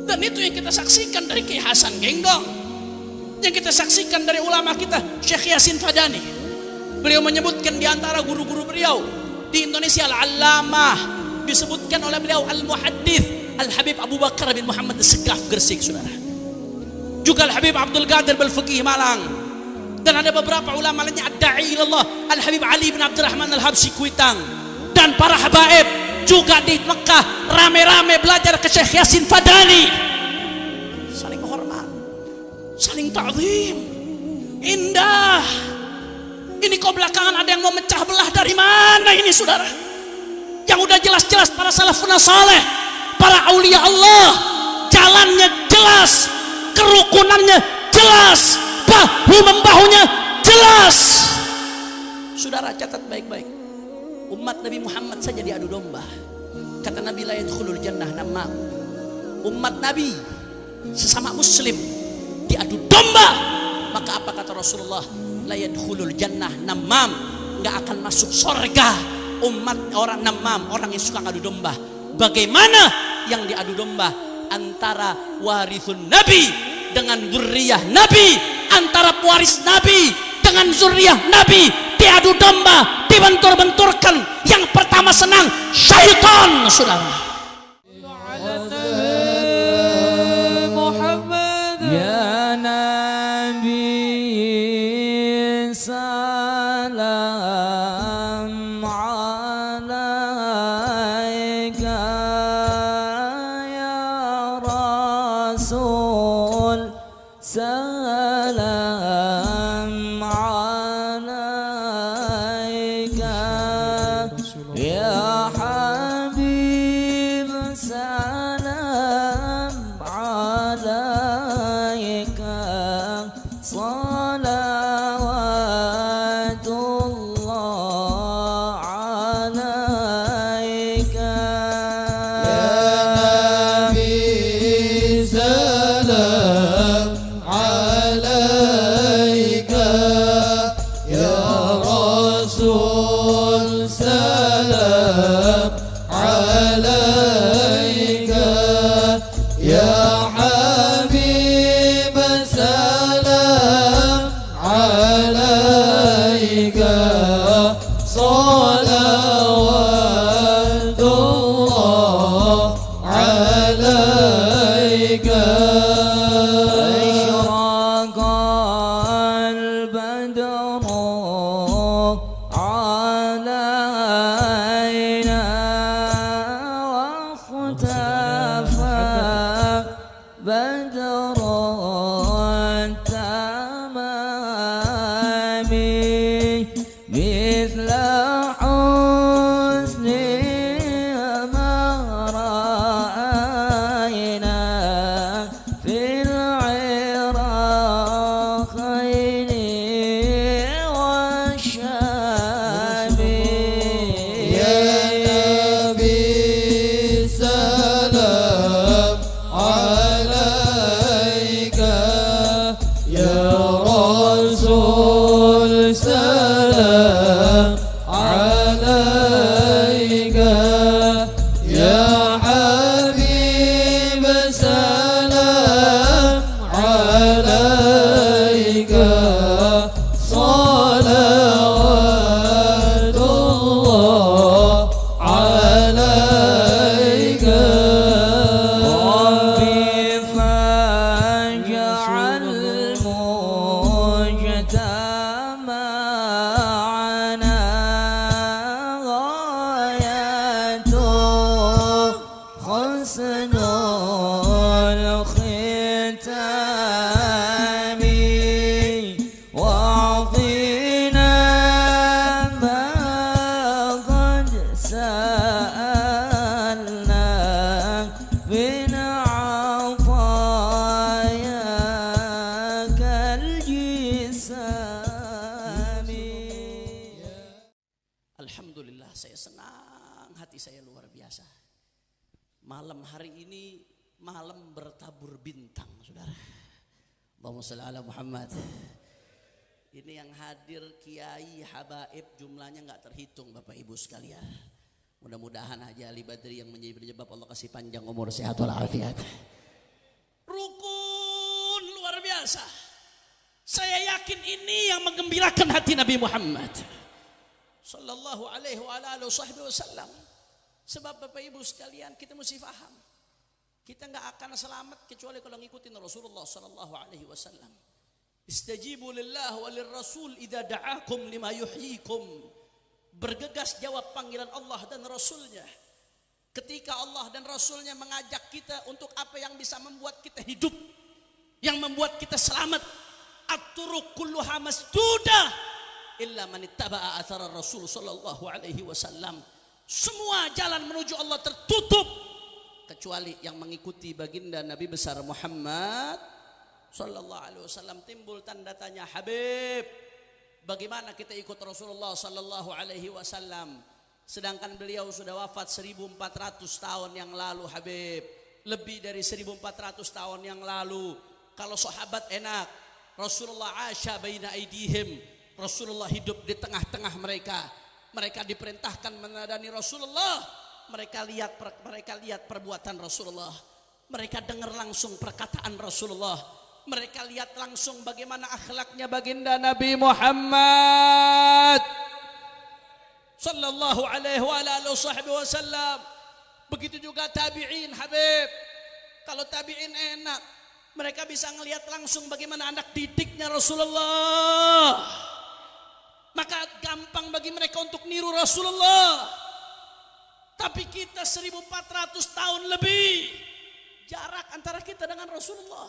Dan itu yang kita saksikan dari Kiai Hasan Genggong, yang kita saksikan dari ulama kita Syekh Yasin Fadani. Beliau menyebutkan di antara guru-guru beliau di Indonesia Al-Allamah, disebutkan oleh beliau Al-Muhaddits Al-Habib Abu Bakar bin Muhammad As-Segaf Gresik, saudara. Juga Al-Habib Abdul Qadir Balfiqih Malang. Dan ada beberapa ulama lainnya, Ad-Da'i ilallah Al-Habib Ali bin Abdurrahman Al-Habsyi Kuitang. Dan para habaib juga di Mekah rame-rame belajar ke Syekh Yasin Fadani. Saling hormat, saling ta'zim, indah. Ini kok belakangan ada yang mau mecah belah, dari mana ini saudara? Yang udah jelas-jelas para salafun saleh, para aulia Allah, jalannya jelas, kerukunannya jelas, bahu-membahunya jelas. Saudara catat baik-baik, umat Nabi Muhammad saja diadu domba. Kata Nabi, la yadkhulul jannah namam. Umat Nabi sesama muslim diadu domba. Maka apa kata Rasulullah? La yadkhulul jannah namam. Enggak akan masuk surga umat orang namam, orang yang suka ngadu domba. Bagaimana yang diadu domba? Antara warithun Nabi dengan zuriyah Nabi, antara pewaris Nabi dengan zuriyah Nabi, diadu domba, dibentur-benturkan. Yang pertama senang syaitan, saudara. Ya Nabi salam alaika, ya Rasul salam alaika, ya Habib salam alaika, salawatullah alaika. Ya Nabi salam alaika, ya Rasul salam alaika, ya Habib salam alaika, salawatullah alaika. أشرق البدر علينا واختفى بدر التمام مثل حسن ما رأينا في العراقين والشام. Ya Nabi salam alaika, ya Rasul salam alaika, ya Habib salam alaika, salawatullah alaika. ربي فاجعل مجتمعنا غايته حسن الختام، واعطنا ما قد سألنا من عطاياك الجسام. Alhamdulillah, saya senang, hati saya luar biasa. Malam hari ini malam bertabur bintang, saudara. Allahumma shalli ala Muhammad. Ini yang hadir kiai habaib jumlahnya nggak terhitung, Bapak Ibu sekalian. Mudah-mudahan Haji Ali Badri yang menjadi penyebab Allah kasih panjang umur, sehat walafiat. yakin ini yang menggembirakan hati Nabi Muhammad sallallahu alaihi wasallam. Sebab Bapak Ibu sekalian, kita mesti faham, kita nggak akan selamat kecuali kalau ngikutin Rasulullah sallallahu alaihi wasallam. Istajibu lillah wa lirrasul idza da'akum lima yuhyikum. Bergegas jawab panggilan Allah dan Rasulnya ketika Allah dan Rasulnya mengajak kita untuk apa yang bisa membuat kita hidup, yang membuat kita selamat. At-turuq kulluha masdudah illa man ittaba'a athara Rasul sallallahu alaihi wasallam. Semua jalan menuju Allah tertutup kecuali yang mengikuti baginda Nabi besar Muhammad sallallahu alaihi wasallam. Timbul tanda tanya, Habib, bagaimana kita ikut Rasulullah sallallahu alaihi wasallam sedangkan beliau sudah wafat 1400 tahun yang lalu, Habib. Lebih dari 1400 tahun yang lalu. Kalau sahabat enak, Rasulullah asya baina aidihim, Rasulullah hidup di tengah-tengah mereka. Mereka diperintahkan menadani Rasulullah. Mereka lihat perbuatan Rasulullah. Mereka dengar langsung perkataan Rasulullah. Mereka lihat langsung bagaimana akhlaknya baginda Nabi Muhammad sallallahu alaihi wasallam. Begitu juga tabi'in, Habib. Kalau tabi'in enak, mereka bisa ngelihat langsung bagaimana anak didiknya Rasulullah. Maka gampang bagi mereka untuk niru Rasulullah. Tapi kita 1400 tahun lebih jarak antara kita dengan Rasulullah.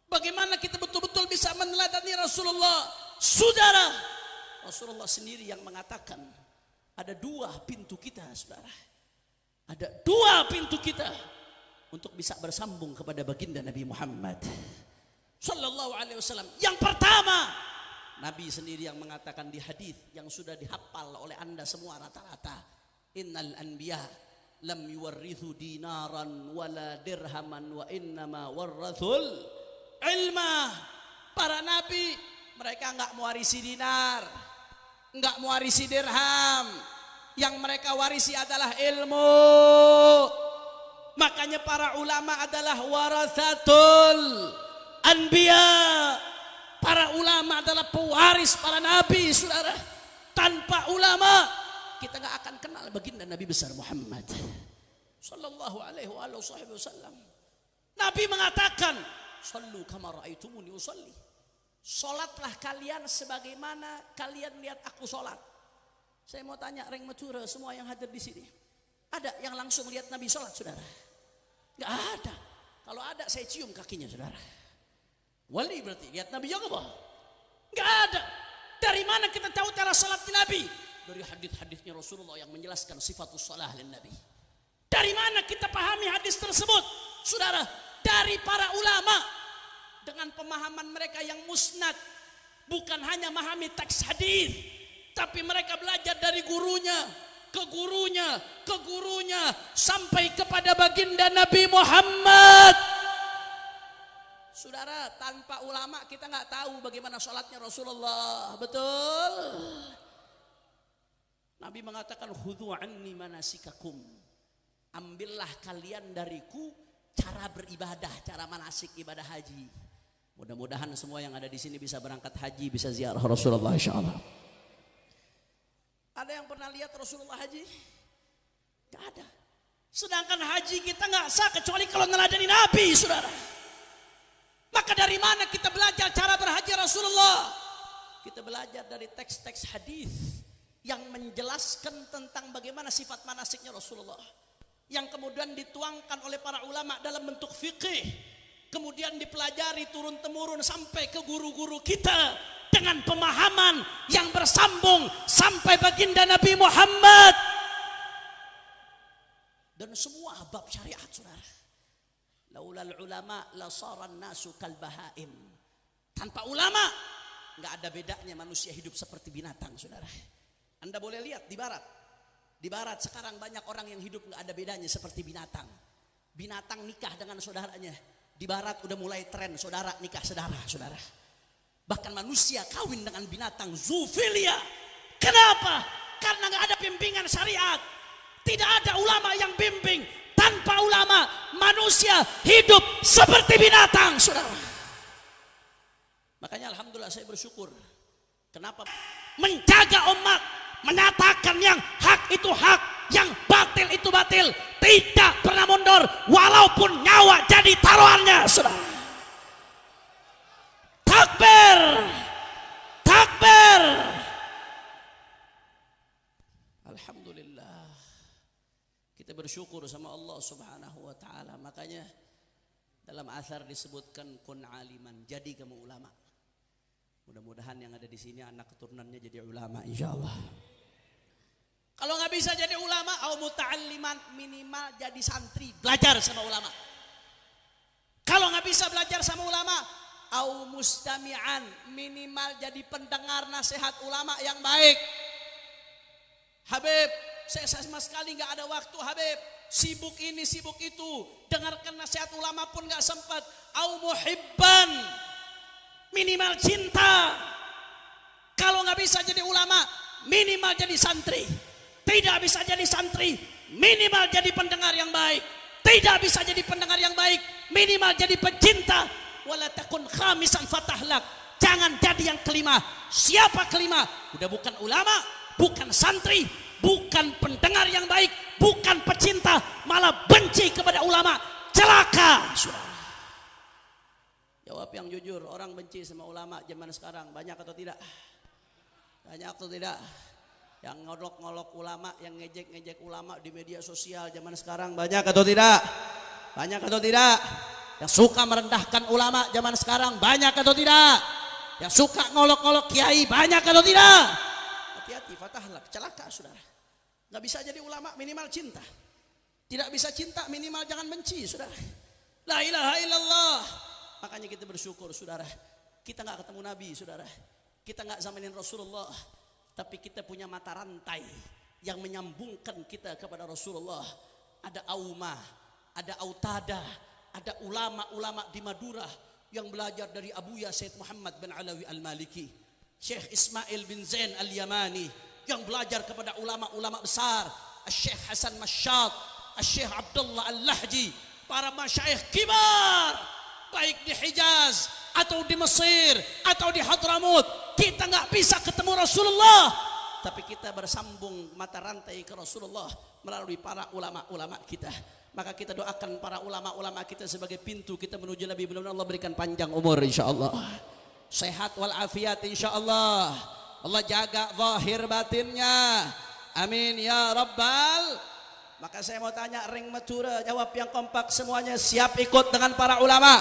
Bagaimana kita betul-betul bisa meneladani Rasulullah? Saudara, Rasulullah sendiri yang mengatakan ada 2 pintu kita, saudara. Ada 2 pintu kita untuk bisa bersambung kepada baginda Nabi Muhammad sallallahu alaihi wasallam. Yang pertama, Nabi sendiri yang mengatakan di hadis yang sudah dihafal oleh Anda semua rata-rata, innal anbiya lam yuwarrithu dinaran wala dirhaman wa innama warrathul ilma. Para nabi mereka enggak mewarisi dinar, enggak mewarisi dirham. Yang mereka warisi adalah ilmu. Makanya para ulama adalah warathatul anbiya. Para ulama adalah pewaris para nabi, saudara. Tanpa ulama kita nggak akan kenal baginda Nabi besar Muhammad sallallahu alaihi wasallam. Nabi mengatakan, "Shallu kama ra'aitumuni usolli." Salatlah kalian sebagaimana kalian lihat aku salat. Saya mau tanya reng mature semua yang hadir di sini, ada yang langsung lihat Nabi salat, saudara? Nggak ada. Kalau ada saya cium kakinya, saudara. Wali berarti lihat Nabi juga apa? Nggak ada. Dari mana kita tahu cara salat Nabi? Dari hadis-hadisnya Rasulullah yang menjelaskan sifatus salah lin Nabi. Dari mana kita pahami hadis tersebut? Saudara, dari para ulama dengan pemahaman mereka yang musnad. Bukan hanya memahami teks hadis, tapi mereka belajar dari gurunya, ke gurunya, ke gurunya, sampai kepada baginda Nabi Muhammad. Saudara, tanpa ulama kita nggak tahu bagaimana sholatnya Rasulullah. Betul? Nabi mengatakan, khudhu anni manasikakum. Ambillah kalian dariku cara beribadah, cara manasik ibadah haji. Mudah-mudahan semua yang ada di sini bisa berangkat haji, bisa ziarah Rasulullah insyaallah. Ada yang pernah lihat Rasulullah haji? Gak ada. Sedangkan haji kita nggak sah kecuali kalau neladani Nabi, saudara. Maka dari mana kita belajar cara berhaji Rasulullah? Kita belajar dari teks-teks hadis yang menjelaskan tentang bagaimana sifat manasiknya Rasulullah, yang kemudian dituangkan oleh para ulama dalam bentuk fikih, kemudian dipelajari turun-temurun sampai ke guru-guru kita dengan pemahaman yang bersambung sampai baginda Nabi Muhammad. Dan semua bab syariat, saudara. Laulal ulama lasaran nasu kal bahaim. Tanpa ulama nggak ada bedanya manusia hidup seperti binatang, saudara. Anda boleh lihat di barat. Di barat sekarang banyak orang yang hidup nggak ada bedanya seperti binatang. Binatang nikah dengan saudaranya. Di barat udah mulai tren saudara nikah saudara, saudara. Bahkan manusia kawin dengan binatang, zoofilia. Kenapa? Karena nggak ada bimbingan syariat. Tidak ada ulama yang bimbing. Tanpa ulama manusia hidup seperti binatang, saudara. Makanya alhamdulillah itulah saya bersyukur. Kenapa? Menjaga umat, menyatakan yang hak itu hak, yang batil itu batil, tidak pernah mundur walaupun nyawa jadi taruhannya. Saudara, takbir, takbir. Alhamdulillah, kita bersyukur sama Allah Subhanahu wa taala. Makanya dalam asar disebutkan kun aliman, jadi kamu ulama. Mudah-mudahan yang ada di sini anak keturunannya jadi ulama insyaallah. Kalau nggak bisa jadi ulama, au muta'alliman, minimal jadi santri, belajar sama ulama. Kalau nggak bisa belajar sama ulama, au mustami'an, minimal jadi pendengar nasihat ulama yang baik. Habib, saya sama sekali nggak ada waktu Habib, sibuk ini sibuk itu, dengarkan nasihat ulama pun nggak sempat. Au muhibban, minimal cinta. Kalau nggak bisa jadi ulama, minimal jadi santri. Tidak bisa jadi santri, minimal jadi pendengar yang baik. Tidak bisa jadi pendengar yang baik, minimal jadi pecinta. Wala takun khamisan fatahlak, jangan jadi yang kelima. Siapa kelima? Udah bukan ulama, bukan santri, bukan pendengar yang baik, bukan pecinta, malah benci kepada ulama. Celaka. Jawab yang jujur, orang benci sama ulama zaman sekarang banyak atau tidak? Banyak atau tidak? Yang ngolok-ngolok ulama, yang ngejek-ngejek ulama di media sosial zaman sekarang banyak atau tidak? Banyak atau tidak? Yang suka merendahkan ulama zaman sekarang banyak atau tidak? Yang suka ngolok-ngolok kiai banyak atau tidak? Hati-hati, fatahlak, celaka saudara. Gak bisa jadi ulama minimal cinta. Tidak bisa cinta minimal jangan benci saudara. La ilaha illallah. Makanya kita bersyukur saudara. Kita gak ketemu Nabi saudara. Kita gak zamanin Rasulullah. Tapi kita punya mata rantai yang menyambungkan kita kepada Rasulullah. Ada Aumah, ada Autada, ada ulama-ulama di Madura yang belajar dari Abuya Sayyid Muhammad bin Alawi Al-Maliki, Syekh Ismail bin Zain Al-Yamani yang belajar kepada ulama-ulama besar, Syekh Hasan Masyad, Syekh Abdullah Al-Lahji, para masyayikh kibar baik di Hijaz atau di Mesir atau di Hadramut. Kita nggak bisa ketemu Rasulullah, tapi kita bersambung mata rantai ke Rasulullah melalui para ulama-ulama kita. Maka kita doakan para ulama-ulama kita sebagai pintu kita menuju Nabi. Mudah-mudahan Allah berikan panjang umur insyaallah, sehat walafiat insyaallah. Allah jaga zahir batinnya, amin ya rabbal. Maka saya mau tanya ring Madura, jawab yang kompak semuanya, siap ikut dengan para ulama?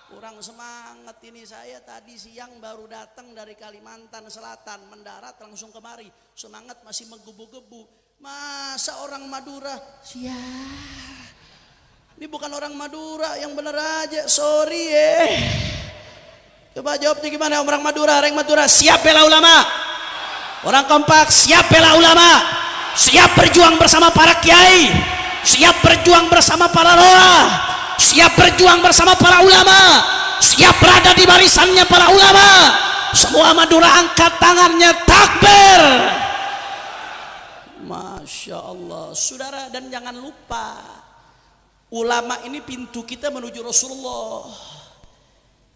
Kurang semangat ini, saya tadi siang baru datang dari Kalimantan Selatan, mendarat langsung kemari, semangat masih menggebu-gebu. Masa orang Madura siap? Ini bukan orang Madura, yang bener aja, sorry Coba jawabnya gimana orang Madura, ring Madura, siap bela ulama? Orang kompak siap bela ulama? Siap berjuang bersama para kiai? Siap berjuang bersama para roa? Siap berjuang bersama para ulama? Siap berada di barisannya para ulama? Semua Madura angkat tangannya, takbir. Masya Allah saudara. Dan jangan lupa, ulama ini pintu kita menuju Rasulullah.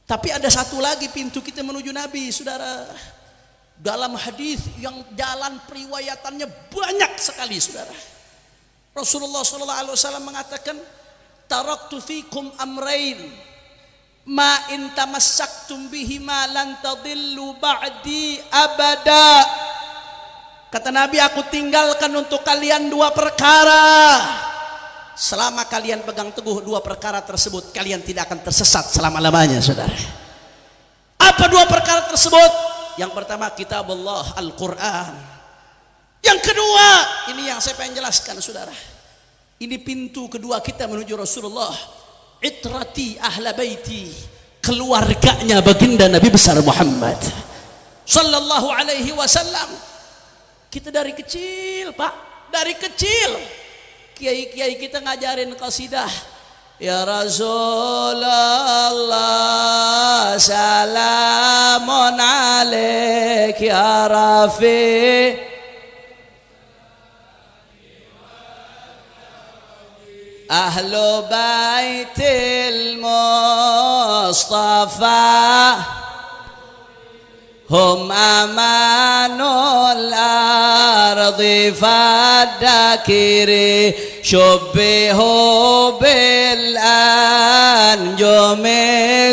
Tapi ada satu lagi pintu kita menuju Nabi saudara. Dalam hadis yang jalan periwayatannya banyak sekali saudara, Rasulullah SAW mengatakan, taraktu fikum amrain ma in tamassaktum bihima lan tadillu ba'di abada. Kata Nabi, aku tinggalkan untuk kalian dua perkara. Selama kalian pegang teguh dua perkara tersebut, kalian tidak akan tersesat selama-lamanya saudara. Apa dua perkara tersebut? Yang pertama kitab Allah Al-Quran. Yang kedua, ini yang saya pengen jelaskan saudara, ini pintu kedua kita menuju Rasulullah. Itrati ahla baiti, keluarganya baginda Nabi besar Muhammad sallallahu alaihi wasallam. Kita dari kecil Pak, dari kecil kiai-kiai kita ngajarin qasidah. Ya Rasulullah salamun alaik ya Rafi, ahlu baitil Mustafa هم أمان الأرض فالذاكر شبهوا بالأنجم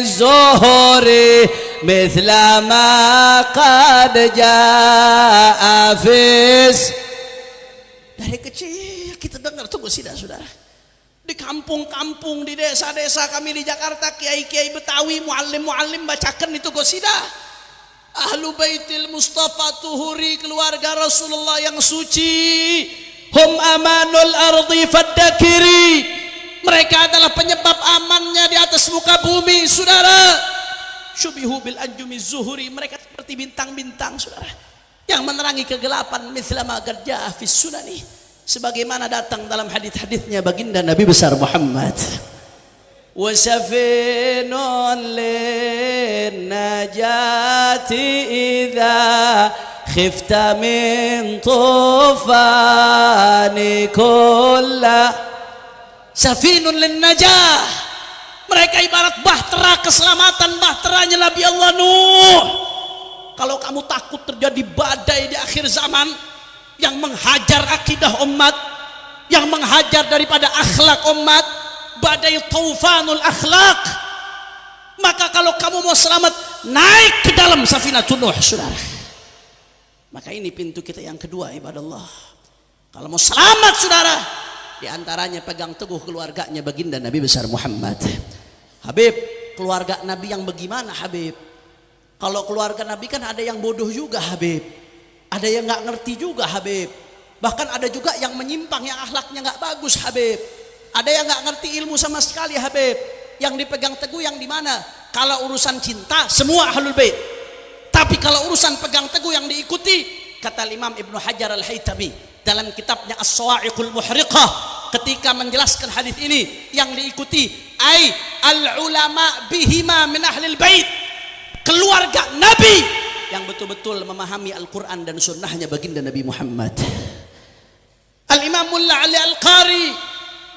الزهر مثل ما قد جاء في. Dari kecil kita dengar tuh qasidah saudara. Di kampung-kampung, di desa-desa kami di Jakarta, kiai-kiai Betawi, muallim-muallim bacakan itu qasidah. Ahlu Baitil Mustafa Tuhuri, keluarga Rasulullah yang suci. Hum amanul ardi faddakiri. Mereka adalah penyebab amannya di atas muka bumi, saudara. Syubihu bil anjumi zuhuri. Mereka seperti bintang-bintang, saudara, yang menerangi kegelapan. Mithlama garjah fis sunani, sebagaimana datang dalam hadis-hadisnya baginda Nabi besar Muhammad. وسفين للنجاة إذا خفت من طوفان كل. سفين للنجاة, mereka ibarat bahtera keselamatan, bahteranya Nabi Allah Nuh. Kalau kamu takut terjadi badai di akhir zaman yang menghajar akidah umat, yang menghajar daripada akhlak umat, badai taufanul akhlak, maka kalau kamu mau selamat, naik ke dalam safinatun Nuh, saudara. Maka ini pintu kita yang kedua, ibadallah. Kalau mau selamat, saudara, diantaranya pegang teguh keluarganya baginda Nabi besar Muhammad. Habib, keluarga Nabi yang bagaimana, Habib? Kalau keluarga Nabi kan ada yang bodoh juga, Habib. Ada yang nggak ngerti juga, Habib. Bahkan ada juga yang menyimpang, yang akhlaknya nggak bagus, Habib. Ada yang nggak ngerti ilmu sama sekali, Habib. Yang dipegang teguh yang di mana? Kalau urusan cinta, semua ahlul bait. Tapi kalau urusan pegang teguh yang diikuti, kata Imam Ibnu Hajar Al-Haytami dalam kitabnya As-Sawa'iqul Muhriqah, ketika menjelaskan hadis ini, yang diikuti ai al-ulama bihima min ahlil bait, keluarga Nabi yang betul-betul memahami Al-Quran dan sunnahnya baginda Nabi Muhammad. Al-Imam Mullah Ali Al-Qari,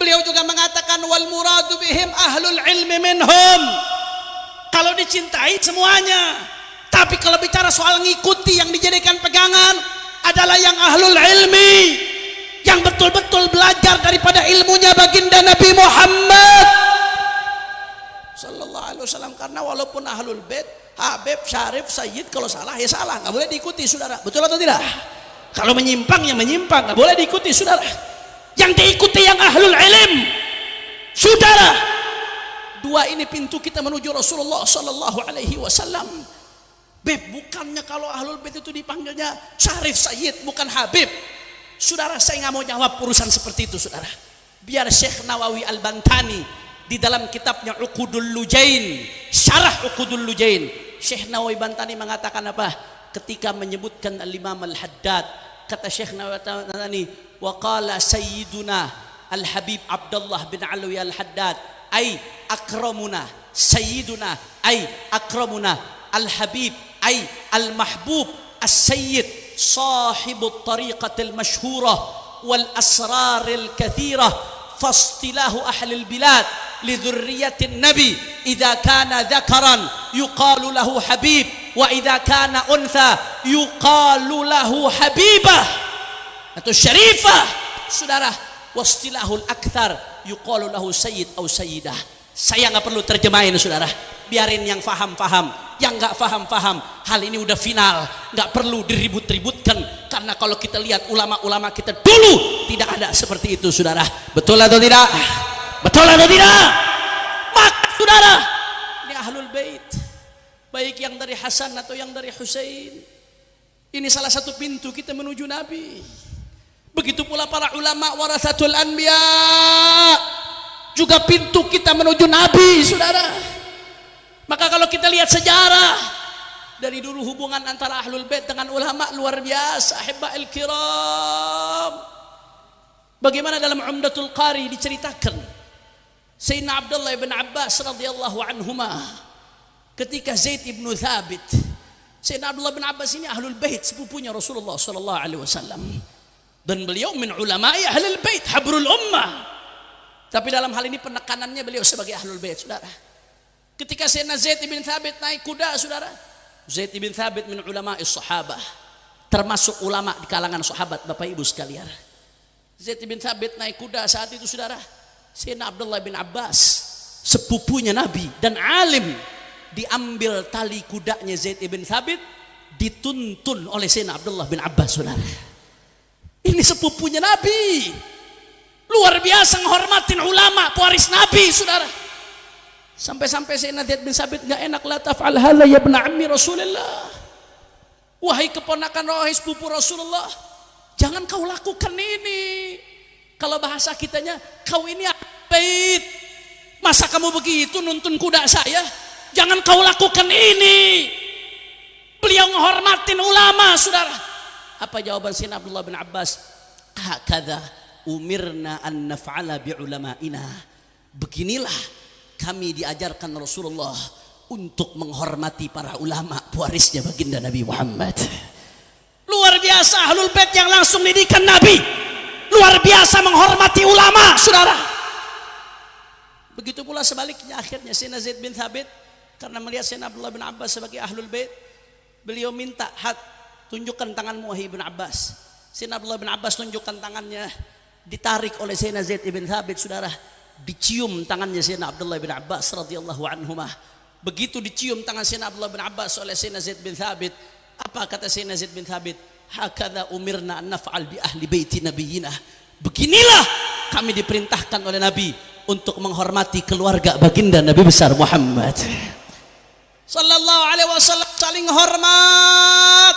beliau juga mengatakan wal muradu bihim ahlul ilmi minhum. Kalau dicintai semuanya, tapi kalau bicara soal ngikuti yang dijadikan pegangan adalah yang ahlul ilmi, yang betul-betul belajar daripada ilmunya baginda Nabi Muhammad sallallahu alaihi wasallam. Karena walaupun ahlul bait, Habib, Syarif, Sayyid, kalau salah ya salah, nggak boleh diikuti, saudara. Betul atau tidak? Kalau menyimpang ya menyimpang, nggak boleh diikuti, saudara. Yang diikuti yang ahlul ilm, saudara. Dua ini pintu kita menuju Rasulullah sallallahu alaihi wasallam. Beb, bukannya kalau ahlul bait itu dipanggilnya Syarif, Sayyid, bukan Habib. Saudara, saya nggak mau jawab urusan seperti itu, saudara. Biar Syekh Nawawi Al-Bantani di dalam kitabnya Uqudul Lujain, syarah Uqudul Lujain, Syekh Nawawi Bantani mengatakan apa? Ketika menyebutkan Al-Imam Al-Haddad, kata Syekh Nawawi Bantani, wa qala sayyiduna Al-Habib Abdullah bin Alwi Al-Haddad ay akramuna, sayyiduna ay akramuna, Al-Habib ay Al-Mahbub As-Sayyid sahibut tariqatil masyhurah wal asraril kathirah fastilahu ahlil bilad lidhurriyatin nabi idza kana dhakaran yuqalu lahu habib wa idza kana untha yuqalu lahu habibah atau syarifah, saudara. Wastilahul akthar yuqalu lahu sayyid atau sayyidah. Saya nggak perlu terjemahin, saudara, biarin yang faham-faham, yang nggak faham-faham. Hal ini udah final, nggak perlu diribut-ributkan, karena kalau kita lihat ulama-ulama kita dulu tidak ada seperti itu, saudara. Betul atau tidak? Betul atau tidak? Maka, saudara, ini ahlul bait, baik yang dari Hasan atau yang dari Husain, ini salah satu pintu kita menuju Nabi. Begitu pula para ulama warasatul anbiya, juga pintu kita menuju Nabi, saudara. Maka kalau kita lihat sejarah dari dulu, hubungan antara ahlul bait dengan ulama luar biasa, ahibba'il kiram. Bagaimana dalam Umdatul Qari diceritakan Sayyidina Abdullah bin Abbas radhiyallahu anhuma, ketika Zaid ibn Thabit, Sayyidina Abdullah bin Abbas ini ahlul bait, sepupunya Rasulullah sallallahu alaihi wasallam, dan beliau min ulama'i ahlul bait, habrul ummah. Tapi dalam hal ini penekanannya beliau sebagai ahlul bait, saudara. Ketika Sayyidina Zaid bin Thabit naik kuda, saudara, Zaid bin Thabit min ulama'is sahabah, termasuk ulama di kalangan sahabat. Bapak Ibu sekalian, Zaid bin Thabit naik kuda saat itu saudara. Sayyidina Abdullah bin Abbas, sepupunya Nabi dan alim, diambil tali kudanya Zaid bin Thabit, dituntun oleh Sayyidina Abdullah bin Abbas saudara. Ini sepupunya Nabi, luar biasa menghormatin ulama pewaris Nabi saudara. Sampai-sampai Sayyidina Zaid bin Thabit enggak enak, la taf'al hadza ya ibn ammi Rasulullah. Wahai keponakan, wahai sepupu Rasulullah, jangan kau lakukan ini. Kalau bahasa kitanya, kau ini bait. Masa kamu begitu nuntun kuda saya? Jangan kau lakukan ini. Beliau menghormatin ulama saudara. Apa jawaban Sayyidina Abdullah bin Abbas? Hakadha umirna an naf'ala bi ulama'ina. Beginilah kami diajarkan Rasulullah untuk menghormati para ulama pewarisnya baginda Nabi Muhammad. Luar biasa ahlul bait yang langsung didikan Nabi, luar biasa menghormati ulama saudara. Begitu pula sebaliknya, akhirnya Sayyidina Zaid bin Thabit karena melihat Sayyidina Abdullah bin Abbas sebagai ahlul bait, beliau minta, tunjukkan tanganmu wahai Ibn Abbas. Sayyidina Abdullah bin Abbas tunjukkan tangannya, ditarik oleh Sayyidina Zaid bin Thabit saudara. Dicium tangannya Sayyidina Abdullah bin Abbas radhiyallahu anhumah. Begitu dicium tangan Sayyidina Abdullah bin Abbas oleh Sayyidina Zaid bin Thabit, apa kata Sayyidina Zaid bin Thabit? Hakadha umirna an naf'al bi ahli baiti nabiyina. Beginilah kami diperintahkan oleh Nabi untuk menghormati keluarga baginda Nabi besar Muhammad sallallahu alaihi wasallam. Saling hormat,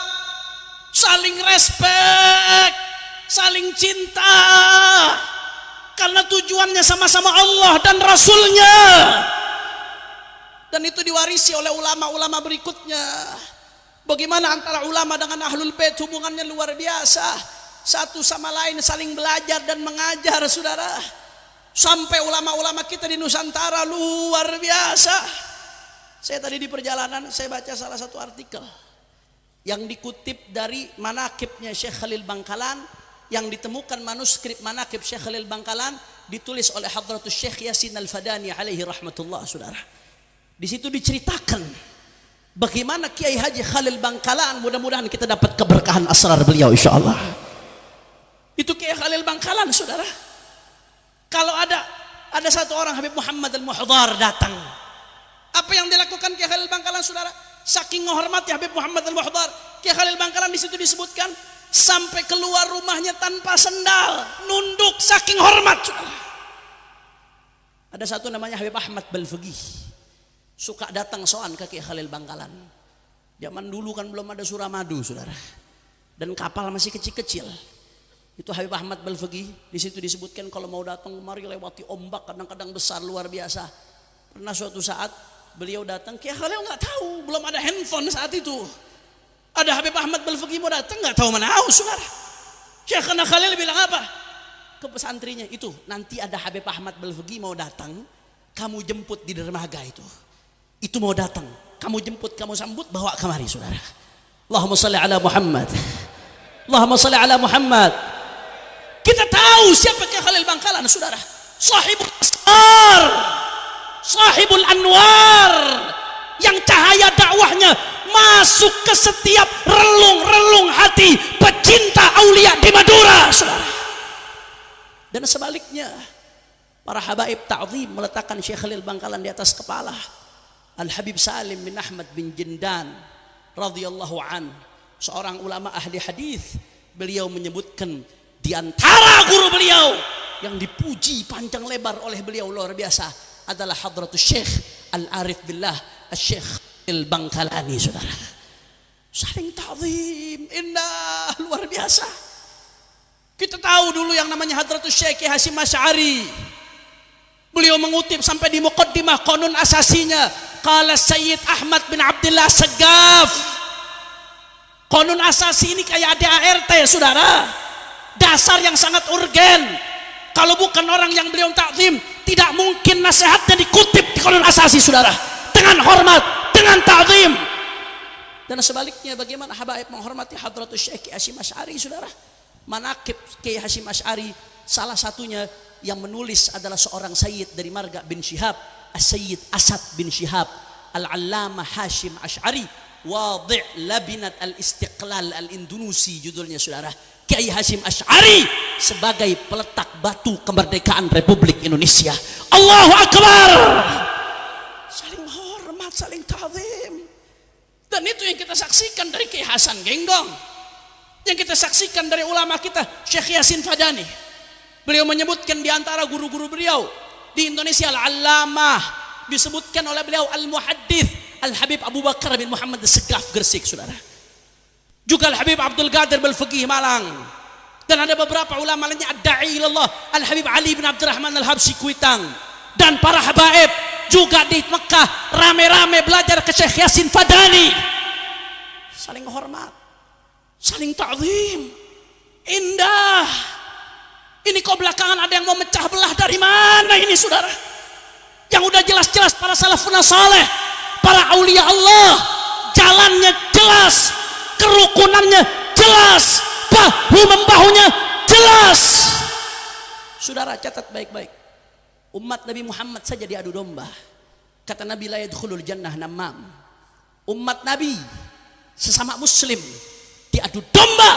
saling respek, saling cinta, karena tujuannya sama-sama Allah dan Rasulnya. Dan itu diwarisi oleh ulama-ulama berikutnya. Bagaimana antara ulama dengan ahlul bait hubungannya luar biasa. Satu sama lain saling belajar dan mengajar saudara. Sampai ulama-ulama kita di Nusantara luar biasa. Saya tadi di perjalanan saya baca salah satu artikel yang dikutip dari manaqibnya Syekh Khalil Bangkalan, yang ditemukan manuskrip manaqib Syekh Khalil Bangkalan ditulis oleh Hadratus Syekh Yasin Al-Fadani alaihi rahmatullah saudara. Di situ diceritakan bagaimana Kiai Haji Khalil Bangkalan, mudah-mudahan kita dapat keberkahan asrar beliau insyaallah. Itu Kiai Khalil Bangkalan saudara. Kalau ada satu orang Habib Muhammad Al-Muhdar datang, apa yang dilakukan Kiai Khalil Bangkalan saudara? Saking menghormati Habib Muhammad Al-Muhdar, Kiai Khalil Bangkalan di situ disebutkan sampai keluar rumahnya tanpa sendal, nunduk saking hormat saudara. Ada satu namanya Habib Ahmad Balfaqih, suka datang soan ke Kiai Khalil Bangkalan. Zaman dulu kan belum ada Suramadu saudara, dan kapal masih kecil-kecil. Itu Habib Ahmad Balfaqih, di situ disebutkan kalau mau datang kemari lewati ombak kadang-kadang besar luar biasa. Pernah suatu saat beliau datang, Kiai Khalil nggak tahu, belum ada handphone saat itu. Ada Habib Ahmad Balfaqih mau datang, nggak tahu mana saudara. Syekh Khalil bilang apa ke pesantrinya, itu nanti ada Habib Ahmad Balfaqih mau datang, kamu jemput di dermaga itu mau datang, kamu jemput, kamu sambut, bawa kemari saudara. Allahumma salli ala Muhammad, Allahumma salli ala Muhammad. Kita tahu siapa Kiai Khalil Bangkalan saudara, sahibul asrar, sahibul anwar, yang cahaya dakwahnya masuk ke setiap relung-relung hati pecinta aulia di Madura saudara. Dan sebaliknya, para habaib ta'zim meletakkan Syekh Khalil Bangkalan di atas kepala. Al-Habib Salim bin Ahmad bin Jindan radhiyallahu an, seorang ulama ahli hadis, beliau menyebutkan di antara guru beliau yang dipuji panjang lebar oleh beliau luar biasa adalah Hadratus Syekh Al-Arif Billah Syekh Khalil Bangkalani saudara. Saling ta'zim, indah, luar biasa. Kita tahu dulu yang namanya Hadratus Syekh Hasyim Asy'ari, beliau mengutip sampai di muqaddimah qanun asasinya, qala Sayyid Ahmad bin Abdullah Segaf. Qanun asasi ini kayak ADART saudara, dasar yang sangat urgen. Kalau bukan orang yang beliau takzim, tidak mungkin nasihatnya dikutip di qanun asasi saudara, dengan hormat, dengan takzim. Dan sebaliknya, bagaimana habaib menghormati Hadratus Syekh Hasyim Asy'ari saudara. Manaqib Kiai Hasyim Asy'ari salah satunya yang menulis adalah seorang Sayyid dari marga bin Syihab, As-Sayyid Asad bin Syihab Al-Allamah Hasyim Asy'ari Wadhi' Labinat Al-Istiqlal Al-Indonesia judulnya saudara. Kiai Hasyim Asy'ari sebagai peletak batu kemerdekaan Republik Indonesia. Allahu Akbar. Saling hormat, saling ta'zim. Dan itu yang kita saksikan dari Kiai Hasan Genggong. Yang kita saksikan dari ulama kita Syekh Yasin Fadani. Beliau menyebutkan di antara guru-guru beliau di Indonesia Al-Allamah, disebutkan oleh beliau Al-Muhaddits Al-Habib Abu Bakar bin Muhammad As-Segaf Gresik saudara. Juga Al-Habib Abdul Qadir Al-Fiqih Malang. Dan ada beberapa ulama lainnya Ad-Da'i ilallah Al-Habib Ali bin Abdurrahman Al-Habsyi Kuitang. Dan para habaib juga di Mekah rame-rame belajar ke Syekh Yasin Fadani. Saling hormat, saling ta'zim. Indah. Ini kok belakangan ada yang mau mecah belah, dari mana ini saudara? Yang udah jelas-jelas para salafun saleh, para aulia Allah, jalannya jelas, kerukunannya jelas, bahu-membahunya jelas. Saudara catat baik-baik. Umat Nabi Muhammad saja diadu domba. Kata Nabi la yadkhulul jannah namam. Umat Nabi sesama muslim diadu domba.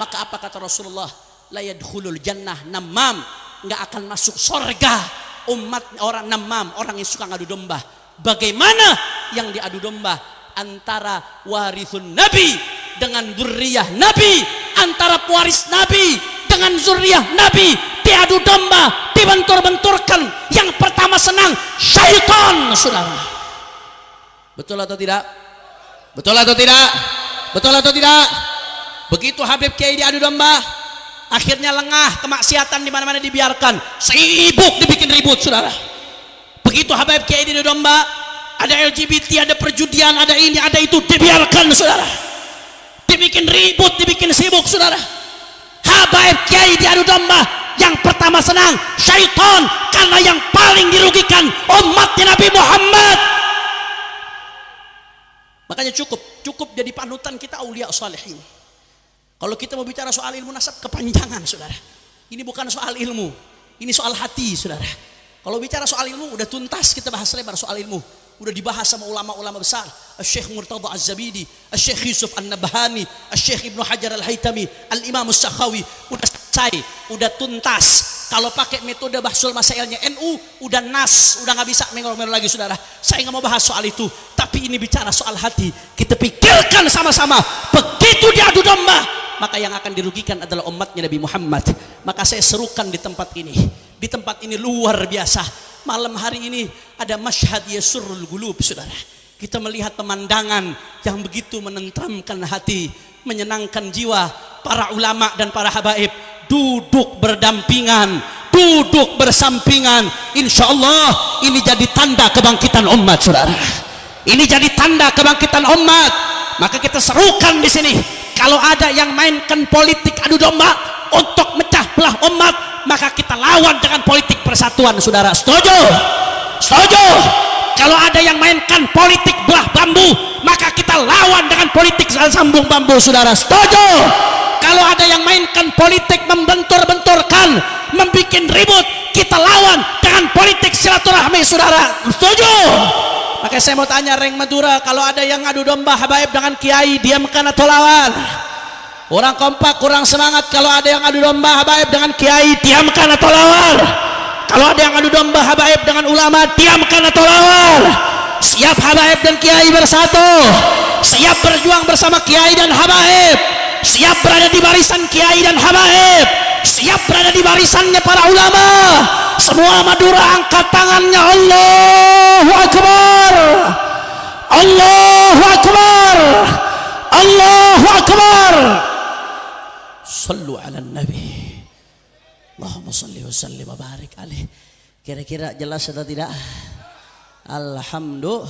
Maka apa kata Rasulullah? La yadkhulul jannah namam. Enggak akan masuk surga umat orang namam, orang yang suka ngadu domba. Bagaimana yang diadu domba? Antara warithun Nabi dengan zuriyah Nabi, antara pewaris Nabi dengan zuriyah Nabi, diadu domba, dibentur-benturkan. Yang pertama senang syaitan saudara. Betul atau tidak? Betul atau tidak? Betul atau tidak? Begitu Habib Kiai diadu domba, akhirnya lengah, kemaksiatan di mana-mana dibiarkan, sibuk dibikin ribut saudara. Begitu Habib Kiai diadu domba, ada LGBT, ada perjudian, ada ini, ada itu, dibiarkan saudara. Dibikin ribut, dibikin sibuk saudara. Habib Kiai diadu domba, yang pertama senang syaitan, karena yang paling dirugikan umatnya Nabi Muhammad. Makanya cukup jadi panutan kita aulia salihin. Kalau kita mau bicara soal ilmu nasab kepanjangan saudara. Ini bukan soal ilmu, ini soal hati saudara. Kalau bicara soal ilmu udah tuntas kita bahas lebar soal ilmu. Udah dibahas sama ulama-ulama besar, Syekh Murtada Az-Zabidi, Syekh Yusuf An-Nabhani, Syekh Ibnu Hajar Al-Haytami, Al-Imam As-Sakhawi. Udah selesai, udah tuntas. Kalau pakai metode bahsul masailnya NU udah nas, udah nggak bisa mengolong-olong lagi saudara. Saya nggak mau bahas soal itu, tapi ini bicara soal hati. Kita pikirkan sama-sama. Begitu diadu domba, maka yang akan dirugikan adalah umatnya Nabi Muhammad. Maka saya serukan di tempat ini. Di tempat ini luar biasa. Malam hari ini ada masyhad yasurrul qulub saudara. Kita melihat pemandangan yang begitu menenteramkan hati, menyenangkan jiwa. Para ulama dan para habaib duduk berdampingan, duduk bersampingan. Insya Allah ini jadi tanda kebangkitan umat saudara. Ini jadi tanda kebangkitan umat. Maka kita serukan di sini. Kalau ada yang mainkan politik adu domba untuk mecah belah umat, maka kita lawan dengan politik persatuan saudara. Setuju? Setuju? Kalau ada yang mainkan politik belah bambu, maka kita lawan dengan politik sambung bambu saudara. Setuju? Kalau ada yang mainkan politik membentur-benturkan, membuat ribut, kita lawan dengan politik silaturahmi saudara. Setuju? Maka saya mau tanya Reng Madura, kalau ada yang adu domba habaib dengan kiai, diamkan atau lawan? Orang kompak, kurang semangat. Kalau ada yang adu domba habaib dengan kiai, diamkan atau lawan? Kalau ada yang adu domba habaib dengan ulama, diamkan atau lawan? Siap habaib dan kiai bersatu, siap berjuang bersama kiai dan habaib, siap berada di barisan kiai dan habaib, siap berada di barisannya para ulama. Semua Madura angkat tangannya. Allahu Akbar, Allahu Akbar, Allahu Akbar. Sallu ala Nabi. Allahumma salli wa sallim wa barik alaih. Kira-kira jelas atau tidak? Alhamdulillah.